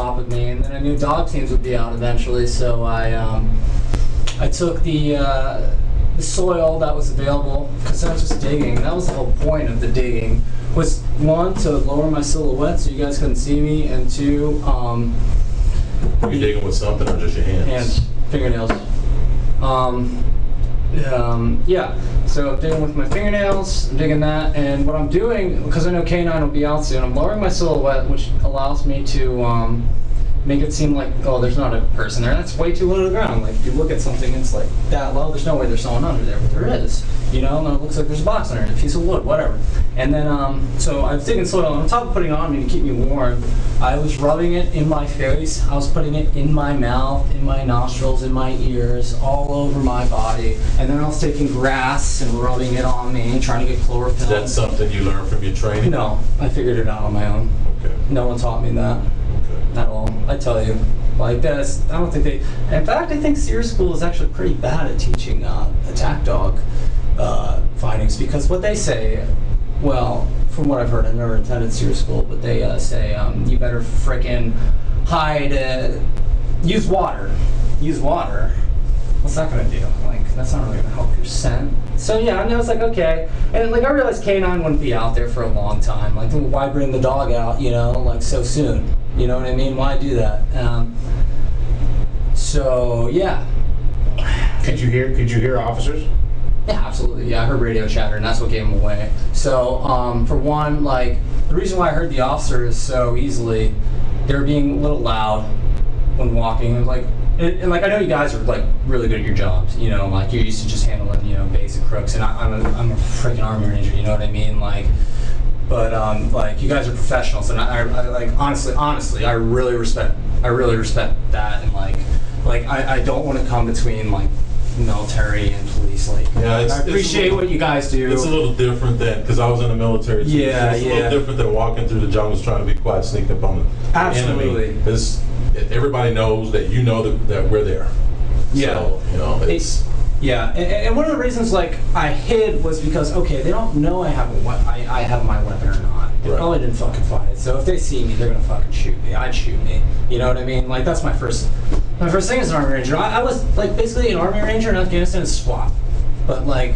stop with me, and then I knew dog teams would be out eventually, so I took the soil that was available, because I was just digging. That was the whole point of the digging, was one, to lower my silhouette so you guys couldn't see me, and two, Were you digging with something or just your hands? Fingernails. Yeah, so I'm digging with my fingernails, I'm digging that, and what I'm doing, because I know K9 will be out soon, I'm lowering my silhouette, which allows me to make it seem like, oh, there's not a person there. That's way too low to the ground. Like, if you look at something, it's like that low, there's no way there's someone under there, but there is. You know, and it looks like there's a box under it, a piece of wood, whatever. And then, so I was digging soil, and on top of putting it on me to keep me warm, I was rubbing it in my face, I was putting it in my mouth, in my nostrils, in my ears, all over my body. And then I was taking grass and rubbing it on me, trying to get chlorophyll. Is that something you learned from your training? No, I figured it out on my own. Okay. No one taught me that. Okay. At all. I tell you. Like, that's, I don't think they, in fact, I think SEER school is actually pretty bad at teaching attack dog findings, because what they say, well, from what I've heard, I've never attended SEER school, but they say you better frickin' hide, use water. Use water. What's that gonna do? Like, that's not really gonna help your scent. So yeah, and I was like, okay. And like, I realized K9 wouldn't be out there for a long time. Like, why bring the dog out, you know, like so soon? You know what I mean? Why do that? So yeah. Could you hear officers? Yeah, absolutely. Yeah, I heard radio chatter, and that's what gave them away. So, for one, like, the reason why I heard the officers so easily, they were being a little loud when walking. And like, and like, I know you guys are like really good at your jobs. You know, like, you're used to just handling, you know, basic crooks. And I'm a freaking Army Ranger. You know what I mean? Like, but like, you guys are professionals, and I like, honestly, I really respect that, and like I don't want to come between like military and police. Like, Yeah, I appreciate what you guys do. It's a little different than, because I was in the military too. Yeah, so it's a little different than walking through the jungles trying to be quiet, sneak up on the Absolutely. enemy. It's, everybody knows that you know that we're there. Yeah. So, you know, it's... Yeah, and one of the reasons like I hid was because, okay, they don't know I have I have my weapon or not. They Right. probably didn't fucking find it. So if they see me, they're gonna fucking shoot me. I'd shoot me. You know what I mean? Like, that's my first thing as an Army Ranger. I was like basically an Army Ranger in Afghanistan is SWAT, but like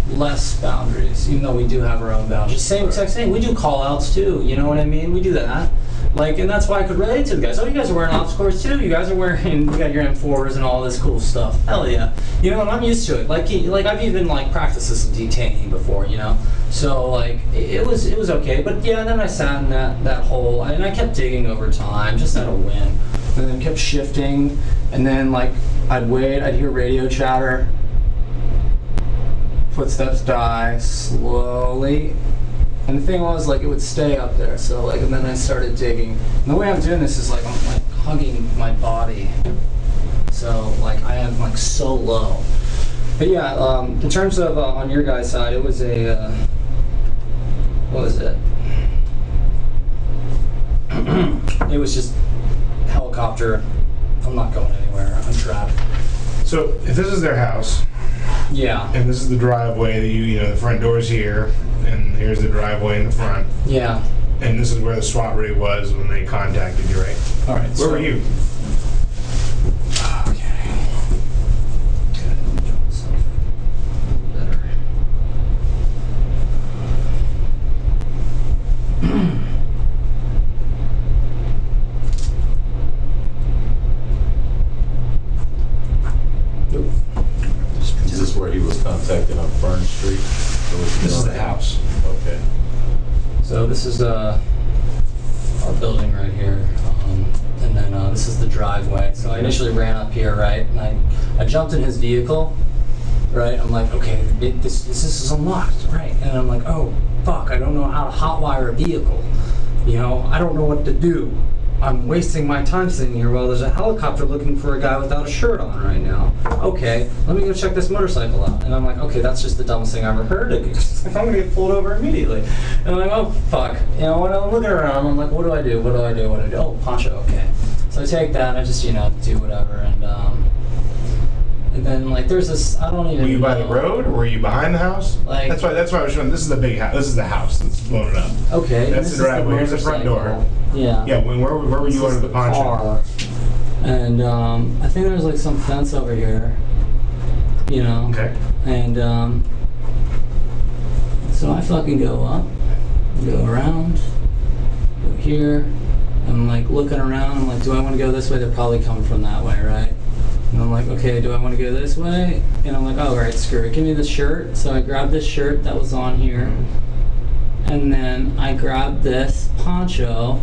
less boundaries. Even though we do have our own boundaries. Same exact thing. We do call outs too. You know what I mean? We do that. Like, and that's why I could relate to the guys. Oh, you guys are wearing ops cores too. You guys are wearing, you got your M4s and all this cool stuff. Hell yeah. You know, and I'm used to it. Like I've even like practiced as a detainee before, you know. So like, it was okay. But yeah, and then I sat in that hole, and I kept digging over time, just out of wind. And then kept shifting, and then like, I'd wait, I'd hear radio chatter, footsteps die slowly. And the thing was, like, it would stay up there. So, like, and then I started digging. And the way I'm doing this is, like, I'm, like, hugging my body. So, like, I am, like, so low. But, yeah, in terms of, on your guys' side, it was a, what was it? It was just helicopter. I'm not going anywhere. I'm trapped. So, if this is their house, Yeah. and this is the driveway that you know, the front door's here, and here's the driveway in the front, Yeah. and this is where the SWAT rig was when they contacted you, right? All right. Where were you? Okay. Better. Nope. Is this where he was contacted on Fern Street? This is the house. Okay. So this is our building right here, and then this is the driveway. So I initially ran up here, right, and I jumped in his vehicle, right. I'm like, okay, this is unlocked, right, and I'm like, oh fuck, I don't know how to hotwire a vehicle, you know, I don't know what to do. I'm wasting my time sitting here while there's a helicopter looking for a guy without a shirt on right now. Okay, let me go check this motorcycle out. And I'm like, okay, that's just the dumbest thing I've ever heard. I'm gonna get pulled over immediately. And I'm like, oh fuck. You know, when I'm looking around, I'm like, what do I do? What do I do? What do I do? Oh, poncho, okay. So I take that and I just, you know, do whatever. And then like there's this, I don't even know. Were you by the road or were you behind the house? Like, that's why I was showing. This is the big house. This is the house. This is loaded up. Okay. That's this the is driveway. Here's the front door. motorcycle. Yeah. Yeah, where were This you is under the poncho? car. And I think there's like some fence over here. You know. Okay. And so I fucking go up, go around, go here. I'm like looking around. I'm like, do I want to go this way? They're probably coming from that way, right? And I'm like, okay, do I want to go this way? And I'm like, oh, right, screw it. Give me the shirt. So I grabbed this shirt that was on here. And then I grabbed this poncho.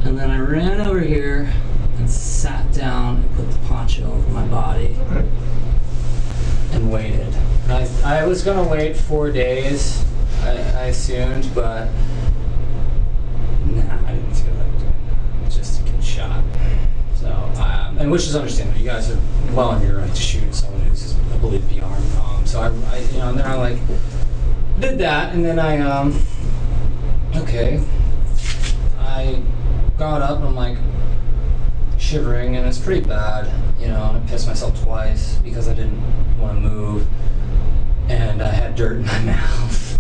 And then I ran over here and sat down and put the poncho over my body. Okay. And waited. I was going to wait 4 days, I assumed, but nah, I didn't feel like doing that. Just to get shot. So, and which is understandable. You guys are well in your right to shoot someone who's just believed to be armed. So I you know, and then I like did that, and then I okay, I got up and I'm like shivering, and it's pretty bad, you know. And I pissed myself twice because I didn't want to move, and I had dirt in my mouth.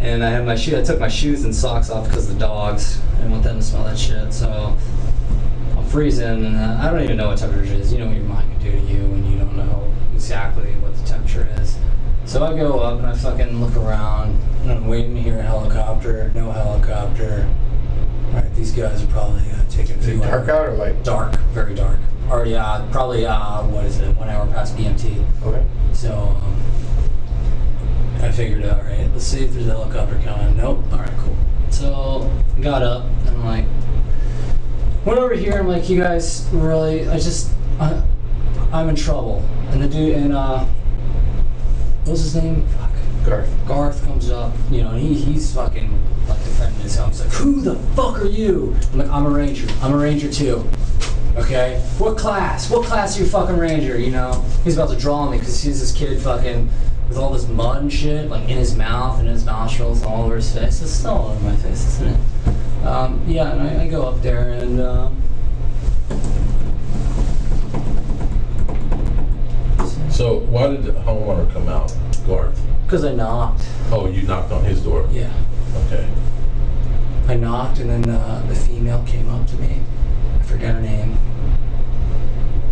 And I had my I took my shoes and socks off because of the dogs. I didn't want them to smell that shit. So I'm freezing, and I don't even know what temperature it is. You know what your mind can do to you when you don't know exactly what the temperature is. So I go up and I fucking look around, and I'm waiting to hear a helicopter. No helicopter. All right, these guys are probably taking a Is few it dark out or light? Dark, very dark. Already, probably, what is it, 1 hour past BMT. Okay. So, I figured, all right, let's see if there's a helicopter coming. Nope. All right, cool. So, got up and I'm like, went over here. I'm like, you guys really, I'm in trouble. And the dude, and what was his name? Fuck. Garth comes up, you know, and he's fucking like defending his home. He's like, who the fuck are you? I'm like, I'm a ranger. I'm a ranger too. Okay? What class? What class are you fucking ranger? You know? He's about to draw me because he sees this kid fucking with all this mud and shit, like in his mouth and in his nostrils, all over his face. It's still all over my face, isn't it? Yeah, and I go up there and So why did the homeowner come out, Garth? because I knocked. Oh, you knocked on his door? Yeah. Okay. I knocked, and then the female came up to me. I forget her name.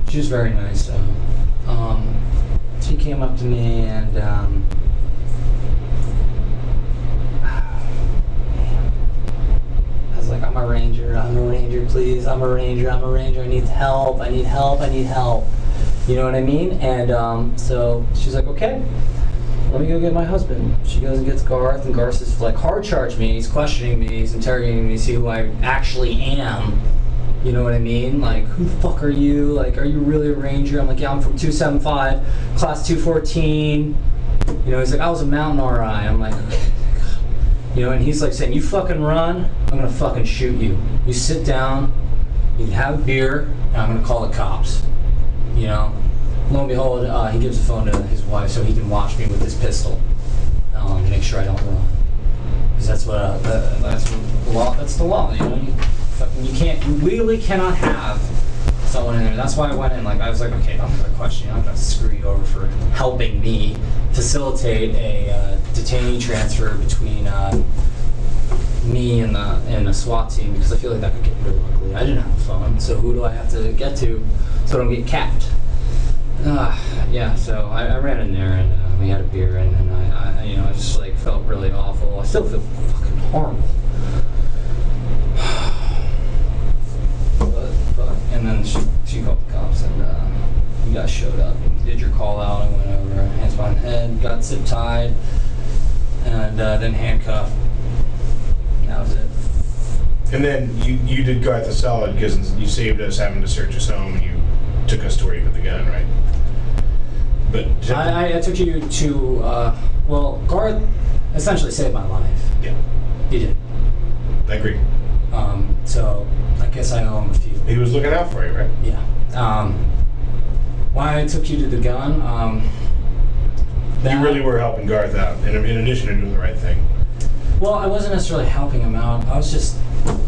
She was very nice, though. She came up to me, and I was like, I'm a ranger, please. I'm a ranger, I need help, I need help. You know what I mean? And so she's like, okay, let me go get my husband. She goes and gets Garth, and Garth is like hard charged me. He's questioning me. He's interrogating me to see who I actually am. You know what I mean? Like, who the fuck are you? Like, are you really a ranger? I'm like, yeah, I'm from 275, class 214. You know, he's like, I was a mountain RI. I'm like, okay. You know, and he's like saying, you fucking run, I'm gonna fucking shoot you. You sit down, you have a beer, and I'm gonna call the cops. You know? Lo and behold, he gives the phone to his wife so he can watch me with his pistol, make sure I don't run. Because that's what that's the law. That's the law. You know, you legally cannot have someone in there. That's why I went in. Like I was like, okay, I'm gonna question you. I'm gonna screw you over for helping me facilitate a detainee transfer between me and the SWAT team, because I feel like that could get really ugly. I didn't have a phone, so who do I have to get to so I don't get capped? Yeah, so I ran in there and we had a beer, and then I you know, I just like felt really awful. I still feel fucking horrible. But and then she called the cops, and you guys showed up and did your call out. I went over, hands behind the head, got zip tied, and then handcuffed. And that was it. And then you did Garth a solid because you saved us having to search his home, and you took us to where you put the gun, right? But I took you to well, Garth essentially saved my life. yeah, He did. I agree. So I guess I owe him a few. He was looking out for you, right? Yeah. Why I took you to the gun? You really were helping Garth out, in addition to doing the right thing. Well, I wasn't necessarily helping him out. I was just.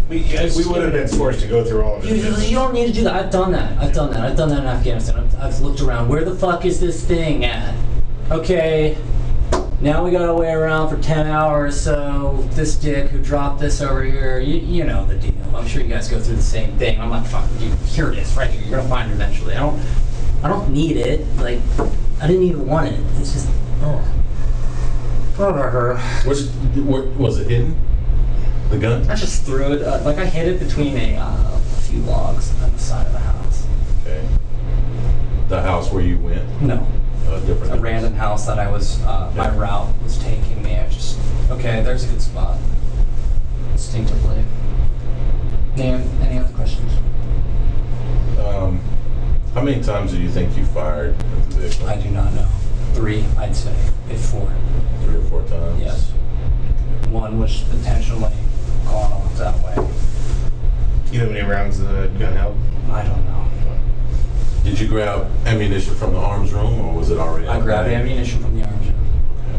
We would have been forced to go through all of You it. don't need to do that. I've done that in Afghanistan. I've looked around. Where the fuck is this thing at? Okay. Now we gotta wait around for 10 hours, so this dick who dropped this over here, you know the deal. I'm sure you guys go through the same thing. I'm like, fuck, dude, here it is, right here. You're gonna find it eventually. I don't need it. Like, I didn't even want it. It's just, oh. Whatever. What was it hidden? The gun? I just threw it, like I hid it between a few logs on the side of the house. Okay. The house where you went? No. Different. A random house that I was, my route was taking me. I just, okay, there's a good spot. Instinctively. Any other questions? How many times do you think you fired at the vehicle? I do not know. 3, I'd say. If 4. 3 or 4 times? Yes. One was intentionally gone off that way. You know how many rounds the gun held? I don't know. Did you grab ammunition from the arms room, or was it already? I grabbed ammunition from the arms room. Okay.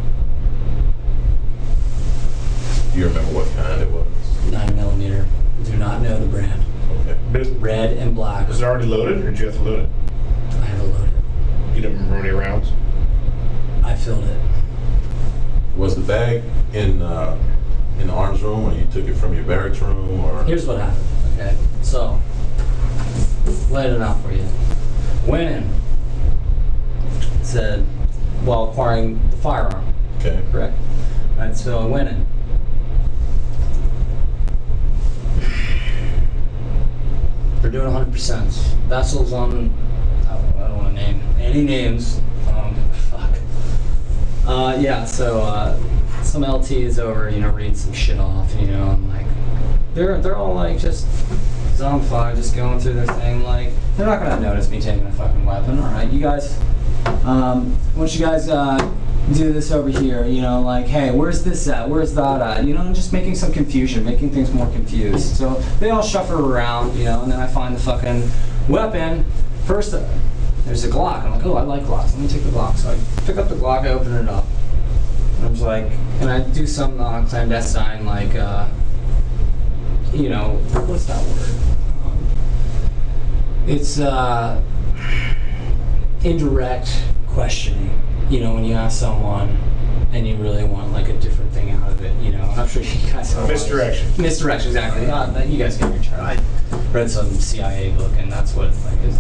Do you remember what kind it was? 9mm. Do not know the brand. Okay. Red and black. Was it already loaded, or did you have to load it? I had to load it. You don't remember how many rounds? I filled it. Was the bag in the arms room, or you took it from your barracks room, or? Here's what happened. Okay. So, laid it out for you. Went in. Said, while acquiring the firearm. Okay. Correct? Right, so I went in. They're doing 100%. Vessels on, I don't want to name any names. Fuck. Yeah, so some LTs over, reading some shit off, and like, they're all like just zombified, just going through their thing. Like, they're not gonna notice me taking a fucking weapon. All right, you guys. Once you guys do this over here, like, hey, where's this at? Where's that at? And just making some confusion, making things more confused. So they all shuffle around, and then I find the fucking weapon. First, there's a Glock. I'm like, oh, I like Glocks. Let me take the Glock. So I pick up the Glock, I open it up. And I was like, and I do some clandestine, like, what's that word? It's indirect questioning. When you ask someone and you really want like a different thing out of it, I'm sure you guys know. Misdirection. Misdirection, exactly. You guys get your turn. I read some CIA book, and that's what like is,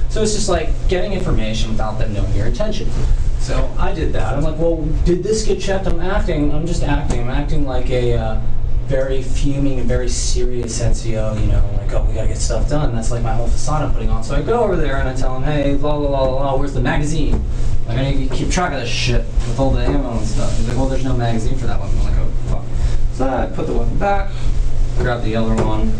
So it's just like getting information without them knowing your intention. So I did that. I'm like, well, did this get checked? I'm just acting. I'm acting like a very fuming and very serious NCO, like, oh, we gotta get stuff done. That's like my whole facade I'm putting on. So I go over there and I tell him, hey, blah, blah, blah, blah, where's the magazine? Like, I need to keep track of this shit with all the ammo and stuff. He's like, well, there's no magazine for that weapon. I'm like, oh, fuck. So I put the weapon back, grab the other one,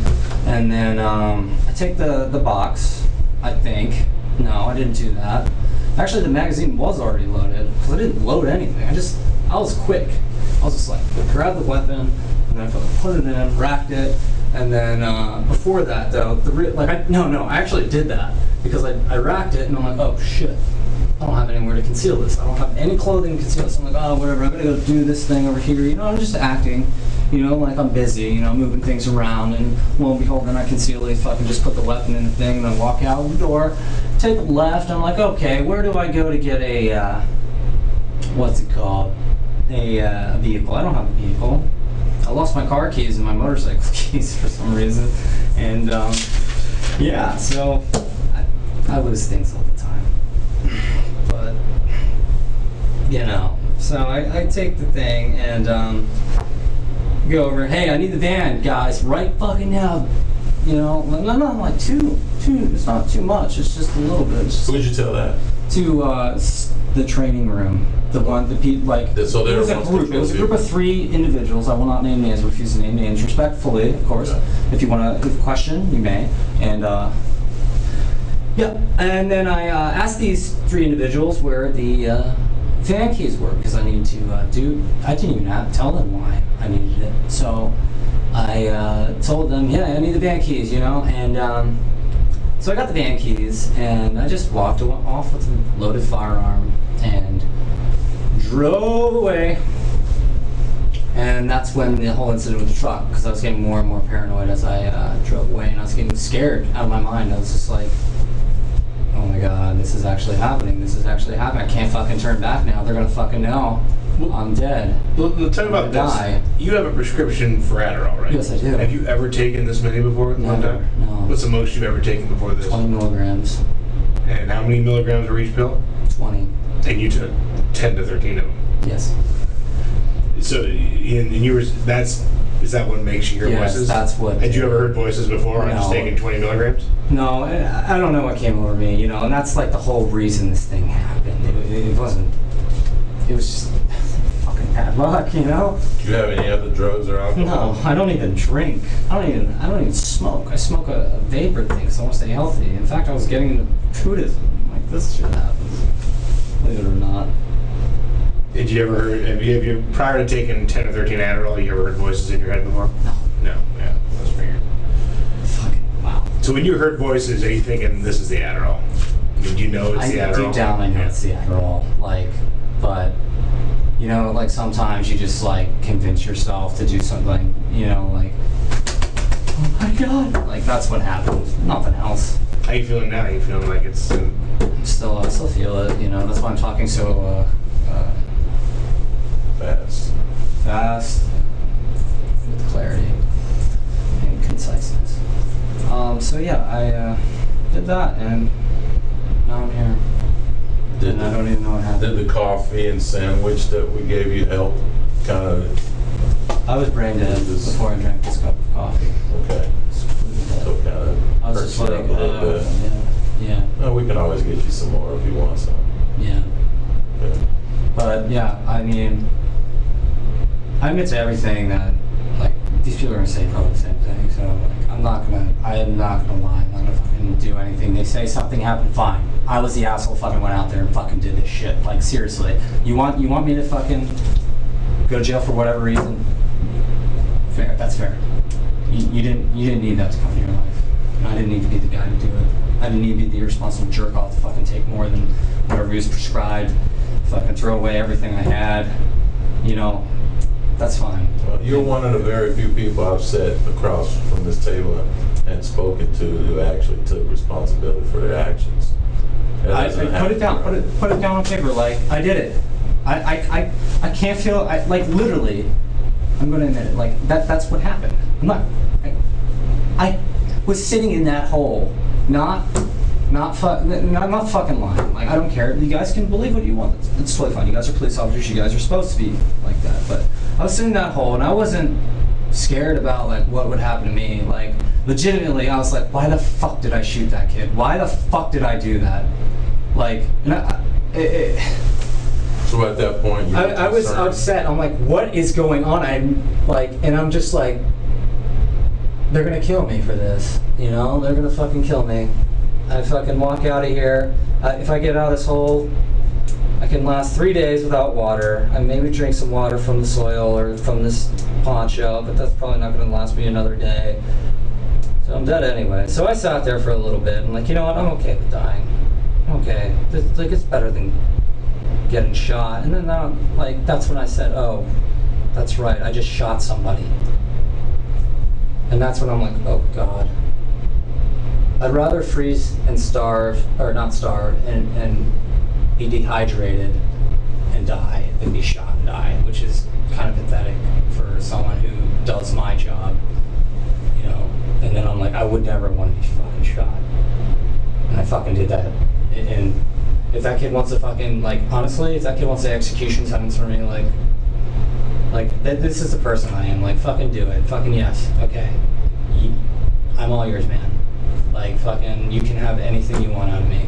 and then I take the box, I think. No, I didn't do that. Actually, the magazine was already loaded, because I didn't load anything. I was quick. I was just like, grab the weapon, and then I put it in, racked it, and then before that though, I actually did that because I racked it and I'm like, oh shit, I don't have anywhere to conceal this. I don't have any clothing to conceal this. I'm like, oh whatever, I'm gonna go do this thing over here. I'm just acting, like I'm busy, moving things around, and lo and behold, then I conceal fucking just put the weapon in the thing, and then walk out the door, take a left. I'm like, okay, where do I go to get a what's it called? A vehicle. I don't have a vehicle. I lost my car keys and my motorcycle keys for some reason, and yeah, so I lose things all the time. But so I take the thing and go over. Hey, I need the van, guys, right fucking now. Not like too. It's not too much. It's just a little bit. Who'd you tell that? To the training room. The people like. So it was a group. It was a group of 3 individuals. I will not name names. Refuse to name names respectfully, of course. Yeah. If you want to question, you may. And yeah. And then I asked these 3 individuals where the van keys were because I needed to I didn't even tell them why I needed it. So I told them, yeah, I need the van keys, and. So I got the van keys, and I just walked off with a loaded firearm and drove away. And that's when the whole incident with the truck, because I was getting more and more paranoid as I drove away, and I was getting scared out of my mind. I was just like, oh my god, this is actually happening. I can't fucking turn back now. They're gonna fucking know. I'm dead. Well, tell me about I'm gonna this. die. You have a prescription for Adderall, right? Yes, I do. Have you ever taken this many before? One Never, time? no. What's the most you've ever taken before this? 20 milligrams. And how many milligrams are each pill? 20. And you took 10 to 13 of them. Yes. So, and you were, is that what makes you hear Yes, voices? that's what. Had you ever heard voices before on just No. taking 20 milligrams? No, I don't know what came over me, you know, and that's like the whole reason this thing happened. It wasn't. It was just fucking bad luck, you know. Do you have any other drugs or alcohol? No, I don't even drink. I don't even smoke. I smoke a vapor thing because I want to stay healthy. In fact, I was getting into Buddhism. Like, this shit happens. Believe it or not. Did you ever heard, have you prior to taking 10 or 13 Adderall, you ever heard voices in your head before? No. No, yeah, that's figured. Fucking wow. So when you heard voices, are you thinking this is the Adderall? I mean, do you know it's the Adderall? Deep down, I know it's the Adderall. Like, but, you know, like sometimes you just like convince yourself to do something, you know, like, oh my God. Like, that's what happened. Nothing else. How you feeling now? You feeling like it's... I still feel it, you know, that's why I'm talking so, fast, with clarity and conciseness. So yeah, I did that, and now I'm here. And I don't even know what happened. Did the coffee and sandwich that we gave you help kind of? I was brain dead before I drank this cup of coffee. Okay. So kind of I was just like, a little bit. yeah, No, we can always get you some more if you want some. yeah. Okay. But yeah, I mean, I admit to everything that, like, these people are gonna say probably the same thing. So like, I am not gonna lie. I'm not gonna fucking do anything. They say something happened, fine. I was the asshole fucking went out there and fucking did this shit. Like, seriously, you want me to fucking go to jail for whatever reason? Fair, that's fair. You didn't need that to come to your life. And I didn't need to be the guy to do it. I didn't need to be the irresponsible jerk off to fucking take more than whatever was prescribed. Fucking throw away everything I had. You know, that's fine. Well, you're one of the very few people I've sat across from this table and spoken to who actually took responsibility for their actions. I put it down. Put it down on paper. Like, I did it. I can't feel. Like, literally. I'm going to admit it. Like, that's what happened. I'm not. I was sitting in that hole, not fucking lying. Like, I don't care. You guys can believe what you want. It's totally fine. You guys are police officers. You guys are supposed to be like that. But I was sitting in that hole, and I wasn't scared about like what would happen to me. Like, legitimately, I was like, why the fuck did I shoot that kid? Why the fuck did I do that? Like, and So at that point, you were I was concerned. upset. I'm like, what is going on? I'm just like, they're gonna kill me for this. You know, they're gonna fucking kill me. I fucking walk out of here. If I get out of this hole, I can last 3 days without water. I maybe drink some water from the soil or from this poncho, but that's probably not gonna last me another day. So I'm dead anyway. So I sat there for a little bit and like, you know what? I'm okay with dying. I'm okay. It's better than getting shot. And then that's when I said, oh, that's right, I just shot somebody. And that's when I'm like, oh God. I'd rather freeze and starve, or not starve, and be dehydrated and die than be shot and die, which is kind of pathetic for someone who does my job, you know. And then I'm like, I would never want to be fucking shot. And I fucking did that. And if that kid wants to fucking, like, honestly, if that kid wants the execution sentence for me, this is the person I am. Like, fucking do it. Fucking yes. Okay. I'm all yours, man. Like, fucking, you can have anything you want out of me.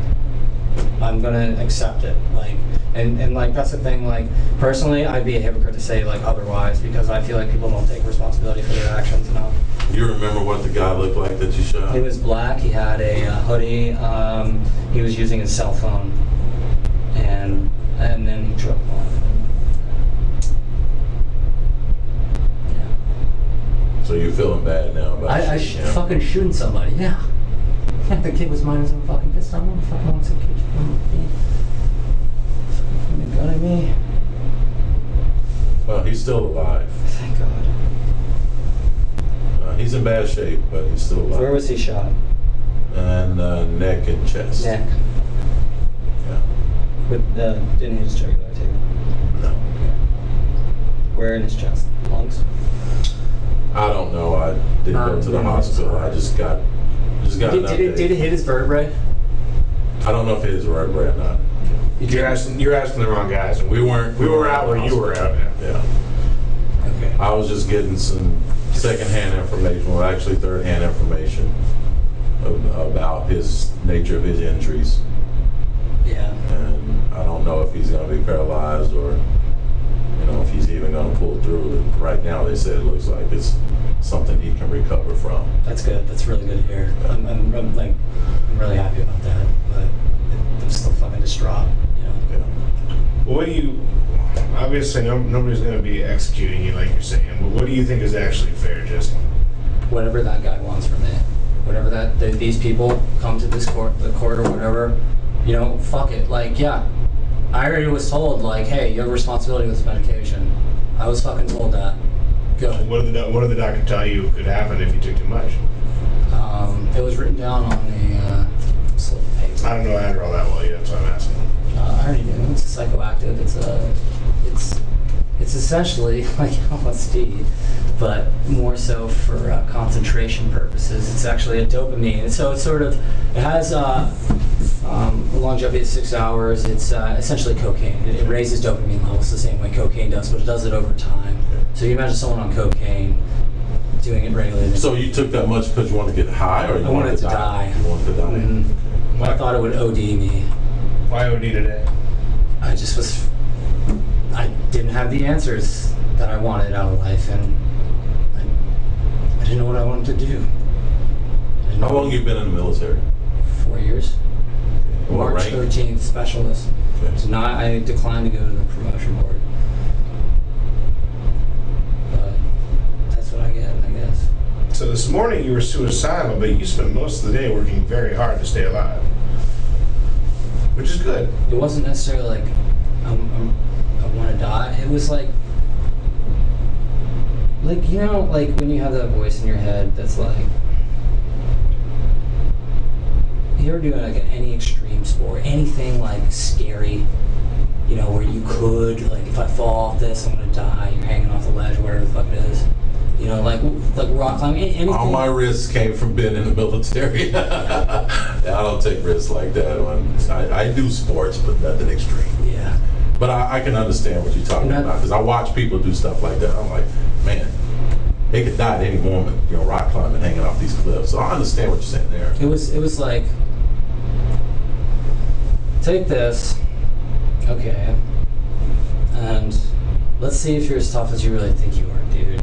I'm gonna accept it. Like, and like, that's the thing. Like, personally, I'd be a hypocrite to say, like, otherwise, because I feel like people don't take responsibility for their actions enough. You remember what the guy looked like that you shot? He was black. He had a hoodie. He was using his cell phone, and then he drove off. Yeah. So you're feeling bad now about I shooting him? fucking shooting somebody. Yeah. Yeah. The kid was minding his own fucking business. I don't fucking want some kid shooting me. Fucking gun at me. Well, he's still alive. Thank God. He's in bad shape, but he's still alive. Where was he shot? And neck and chest. Neck. Yeah. But didn't he just jugular too? No. Where in his chest? Lungs? I don't know. I didn't go to the hospital. I just got an update. Did it hit his vertebrae? I don't know if it is vertebrae or not. You're asking the wrong guys. We were out where you were out. Yeah. Okay. I was just getting some secondhand information, well, actually third-hand information about his nature of his injuries. Yeah. And I don't know if he's going to be paralyzed or, if he's even going to pull through. Right now, they said it looks like it's something he can recover from. That's good. That's really good to hear. I'm really happy about that, but I'm still fucking distraught. Yeah. Well, what do you? Obviously, nobody's going to be executing you like you're saying. But what do you think is actually fair, Jesse? Whatever that guy wants from me, whatever these people come to the court or whatever, fuck it. Like, yeah, I already was told, like, hey, you have a responsibility with medication. I was fucking told that. Good. What did the doctor tell you could happen if you took too much? It was written down on the slip of paper. I don't know Adderall that well yet, that's why I'm asking. I already knew. It's psychoactive. It's essentially like LSD, but more so for concentration purposes. It's actually a dopamine. So it has a longevity of 6 hours. It's essentially cocaine. It raises dopamine levels the same way cocaine does, but it does it over time. So you imagine someone on cocaine doing it regularly. So you took that much because you wanted to get high, or you wanted to die? You wanted to die. Mm-hmm. I thought it would OD me. Why OD today? I didn't have the answers that I wanted out of life, and I didn't know what I wanted to do. How long have you been in the military? 4 years. What March rank? 13th, specialist. Okay. So now I declined to go to the promotion board. But that's what I get, I guess. So this morning you were suicidal, but you spent most of the day working very hard to stay alive, which is good. It wasn't necessarily like I want to die. It was like when you have that voice in your head that's like, you ever do like any extreme sport, anything like scary, where you could, like, if I fall off this, I'm gonna die. You're hanging off the ledge, whatever the fuck it is. Like rock climbing, anything. All my risks came from being in the military. I don't take risks like that. I do sports, but nothing extreme. Yeah. But I can understand what you're talking about, because I watch people do stuff like that. I'm like, man, they could die at any moment, rock climbing, hanging off these cliffs. So I understand what you're saying there. It was like, take this, okay, and let's see if you're as tough as you really think you are, dude.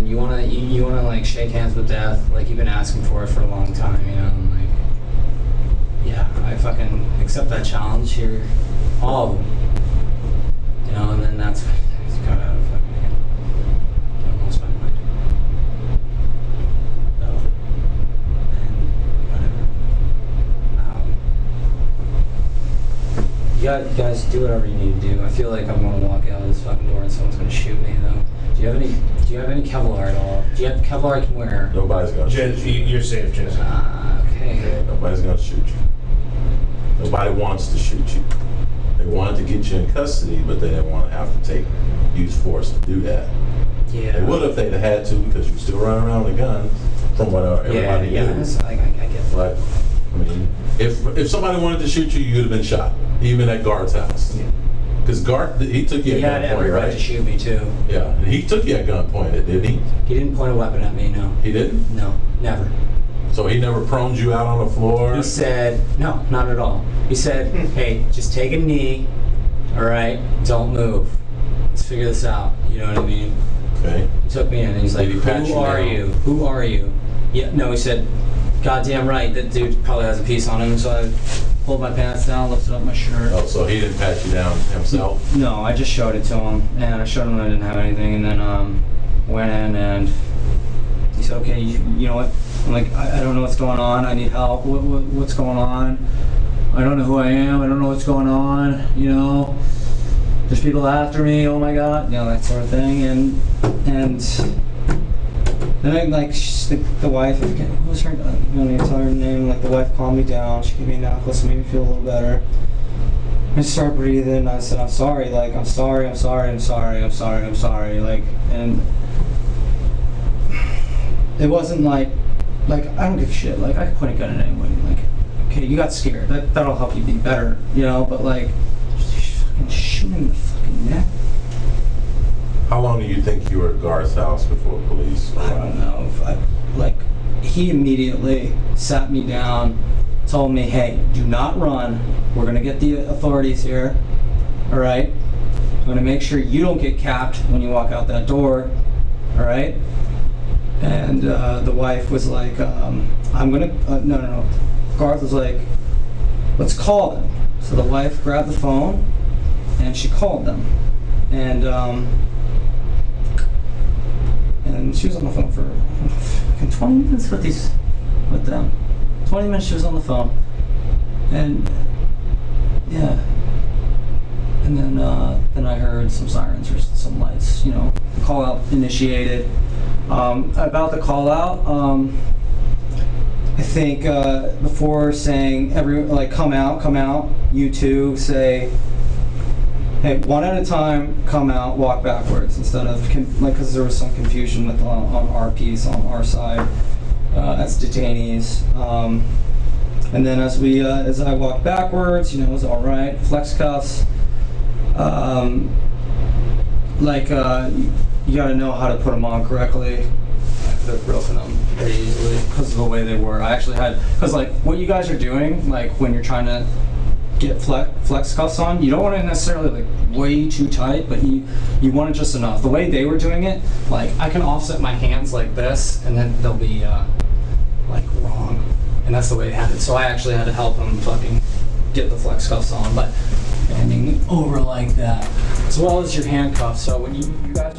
You wanna like shake hands with death, like you've been asking for it for a long time, and like, yeah, I fucking accept that challenge here, all of them, and then that's when it's got out of fucking hand. I lost my mind. So, and whatever. You guys do whatever you need to do. I feel like I'm gonna walk out of this fucking door and someone's gonna shoot me though. Do you have any Kevlar at all? Do you have Kevlar I can wear? Nobody's gonna shoot you. You're safe, Jesse. Okay. Nobody's gonna shoot you. Nobody wants to shoot you. They wanted to get you in custody, but they didn't want to have to use force to do that. Yeah. They would if they'd have had to, because you're still running around with a gun, from what everybody knew. Yeah, I get that. But I mean, if somebody wanted to shoot you, you'd have been shot, even at Guard's house. Yeah. Because Guard, he took you at He had every gunpoint, right right? to shoot me too. Yeah, and he took you at gunpoint, didn't he? He didn't point a weapon at me, no. He didn't? No, never. So he never proned you out on the floor? He said, no, not at all. He said, hey, just take a knee, all right? Don't move. Let's figure this out. You know what I mean? Okay. He took me in and he's like, Did he pat who you are down? you? Who are you? Yeah, no, he said, goddamn right, that dude probably has a piece on him. So I pulled my pants down, lifted up my shirt. Oh, so he didn't pat you down himself? No, I just showed it to him, and I showed him I didn't have anything, and then went in, and he said, okay, you know what? I'm like, I don't know what's going on. I need help. What's going on? I don't know who I am. I don't know what's going on. There's people after me. Oh my God, that sort of thing, and then the wife, I forget, what was her, you don't need to tell her name, like the wife calmed me down, she gave me a necklace to make me feel a little better. I start breathing. I said, I'm sorry. Like, I'm sorry. Like, and it wasn't like I don't give a shit. Like, I could point a gun at anybody. Like, okay, you got scared. That'll help you be better, you know. But like, just fucking shoot him in the fucking neck. How long do you think you were at Garth's house before police arrived? I don't know. He immediately sat me down, told me, hey, do not run. We're going to get the authorities here. All right? I'm going to make sure you don't get capped when you walk out that door. All right? And the wife was like, I'm going to, no. Garth was like, let's call them. So the wife grabbed the phone and she called them. And she was on the phone for 20 minutes with them. 20 minutes she was on the phone. And yeah. And then I heard some sirens or some lights, you know. The call out initiated. About the call out, I think before saying come out, you two say, hey, one at a time, come out, walk backwards, instead of, because there was some confusion with on our piece, on our side, as detainees. And then as I walked backwards, you know, it was all right, flex cuffs. You gotta know how to put them on correctly. I could have broken them pretty easily because of the way they were. I actually had, because like what you guys are doing, like when you're trying to get flex cuffs on, you don't want to necessarily like way too tight, but you want it just enough. The way they were doing it, like I can offset my hands like this, and then they'll be like wrong, and that's the way they had it. So I actually had to help them fucking get the flex cuffs on, but bending over like that, as well as your handcuffs. So when you guys